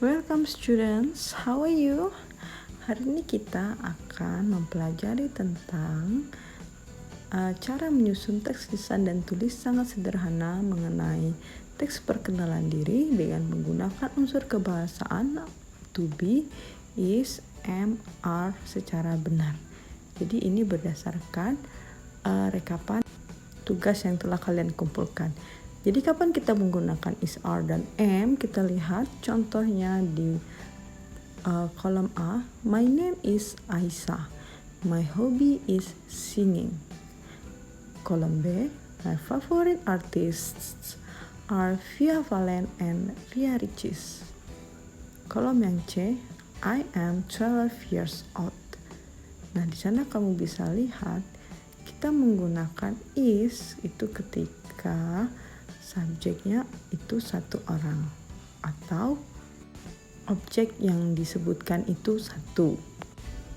Welcome students, how are you? Hari ini kita akan mempelajari tentang cara menyusun teks lisan dan tulis sangat sederhana mengenai teks perkenalan diri dengan menggunakan unsur kebahasaan to be, is, am, are secara benar. Jadi ini berdasarkan rekapan tugas yang telah kalian kumpulkan. Jadi kapan kita menggunakan is, are, dan am, kita lihat contohnya di kolom A. My name is Aisyah. My hobby is singing. Kolom B. My favorite artists are Via Valen and Ria Ricis. Kolom yang C. I am 12 years old. Nah, di sana kamu bisa lihat kita menggunakan is itu ketika subjeknya itu satu orang atau objek yang disebutkan itu satu.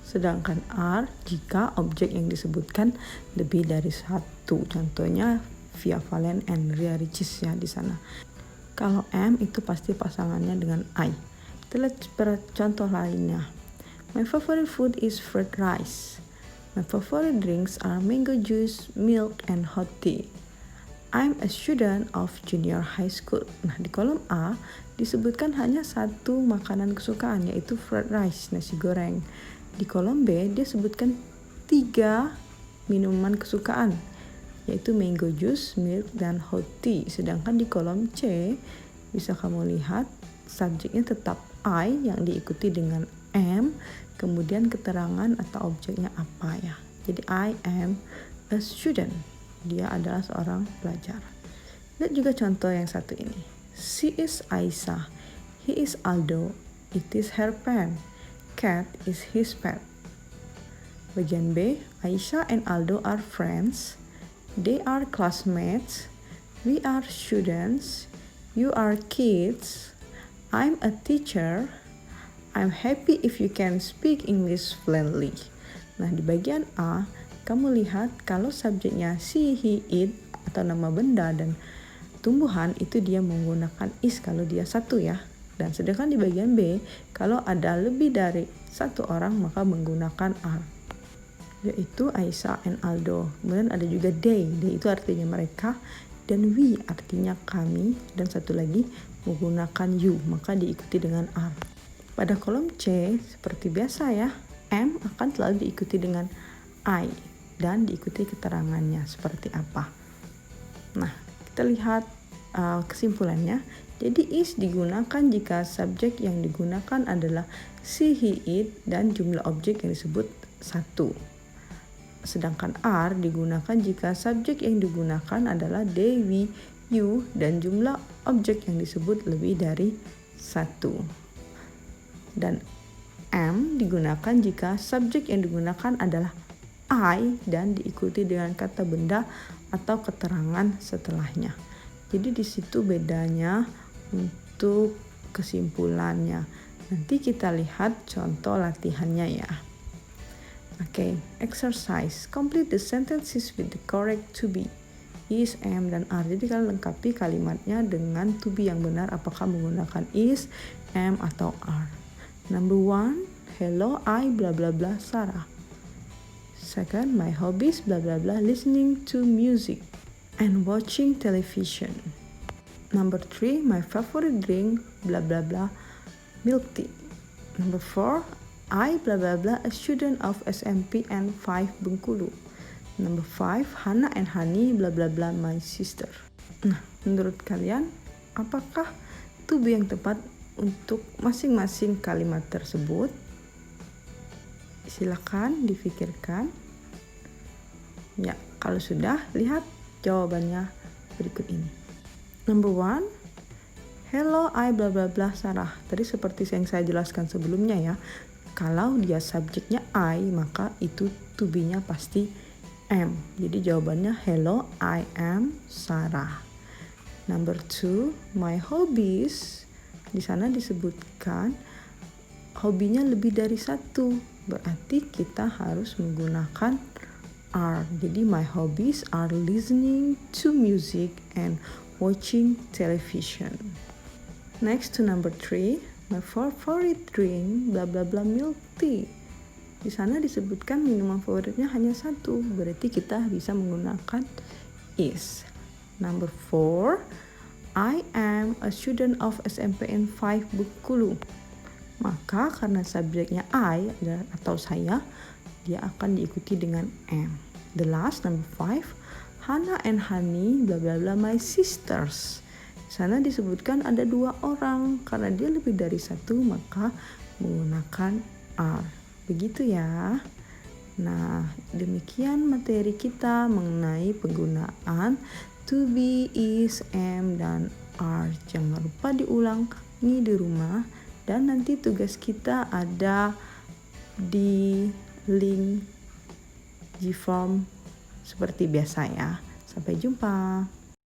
Sedangkan are jika objek yang disebutkan lebih dari satu. Contohnya Via Valen and Ria Ricis ya di sana. Kalau am itu pasti pasangannya dengan I. Kita lihat contoh lainnya. My favorite food is fried rice. My favorite drinks are mango juice, milk, and hot tea. I'm a student of junior high school. Nah, di kolom A disebutkan hanya satu makanan kesukaan, yaitu fried rice, nasi goreng. Di kolom B dia sebutkan 3 minuman kesukaan, yaitu mango juice, milk, dan hot tea. Sedangkan di kolom C bisa kamu lihat subjeknya tetap I yang diikuti dengan am, kemudian keterangan atau objeknya apa ya. Jadi I am a student. Dia adalah seorang pelajar. Lihat juga contoh yang satu ini. She is Aisyah. He is Aldo. It is her pen. Cat is his pet. Bagian B. Aisyah and Aldo are friends. They are classmates. We are students. You are kids. I'm a teacher. I'm happy if you can speak English fluently. Nah, di bagian A kamu lihat kalau subjeknya she, he, it atau nama benda dan tumbuhan itu dia menggunakan is kalau dia satu ya. Dan sedangkan di bagian B kalau ada lebih dari satu orang maka menggunakan are, yaitu Aisyah and Aldo. Kemudian ada juga they itu artinya mereka, dan we artinya kami, dan satu lagi menggunakan you maka diikuti dengan are. Pada kolom C seperti biasa ya, am akan selalu diikuti dengan I dan diikuti keterangannya seperti apa. Nah, kita lihat kesimpulannya. Jadi is digunakan jika subjek yang digunakan adalah she, he, it dan jumlah objek yang disebut satu. Sedangkan are digunakan jika subjek yang digunakan adalah they, we, you dan jumlah objek yang disebut lebih dari satu. Dan am digunakan jika subjek yang digunakan adalah I dan diikuti dengan kata benda atau keterangan setelahnya. Jadi di situ bedanya untuk kesimpulannya. Nanti kita lihat contoh latihannya ya. Oke, exercise. Complete the sentences with the correct to be, is, am, dan are. Jadi kalian lengkapi kalimatnya dengan to be yang benar apakah menggunakan is, am, atau are. Number 1, hello, I blah blah blah Sarah. Second, my hobbies blah blah blah listening to music and watching television. Number 3, my favorite drink blah blah blah milk tea. Number 4, I blah blah blah a student of SMP and 5 Bengkulu. Number 5, Hana and Hani blah blah blah my sister. Nah, menurut kalian apakah to be yang tepat untuk masing-masing kalimat tersebut? Silakan dipikirkan. Ya, kalau sudah, lihat jawabannya berikut ini. Number 1, hello, I blah blah blah Sarah. Tadi seperti yang saya jelaskan sebelumnya ya. Kalau dia subjeknya I, maka itu to be-nya pasti am. Jadi jawabannya hello, I am Sarah. Number 2, my hobbies. Di sana disebutkan hobinya lebih dari satu. Berarti kita harus menggunakan are. Jadi my hobbies are listening to music and watching television. Next to number 3, My favorite drink bla bla bla milk tea. Di sana disebutkan minuman favoritnya hanya satu, berarti kita bisa menggunakan is. Number 4, I am a student of SMPN 5 Bengkulu. Maka karena subjeknya I atau saya, dia akan diikuti dengan am. The last, number 5, Hana and Hani bla bla bla my sisters. Di sana disebutkan ada 2 orang, karena dia lebih dari 1 maka menggunakan are. Begitu ya. Nah, demikian materi kita mengenai penggunaan to be, is, am, dan are. Jangan lupa diulangi di rumah, dan nanti tugas kita ada di link Gform seperti biasa ya. Sampai jumpa.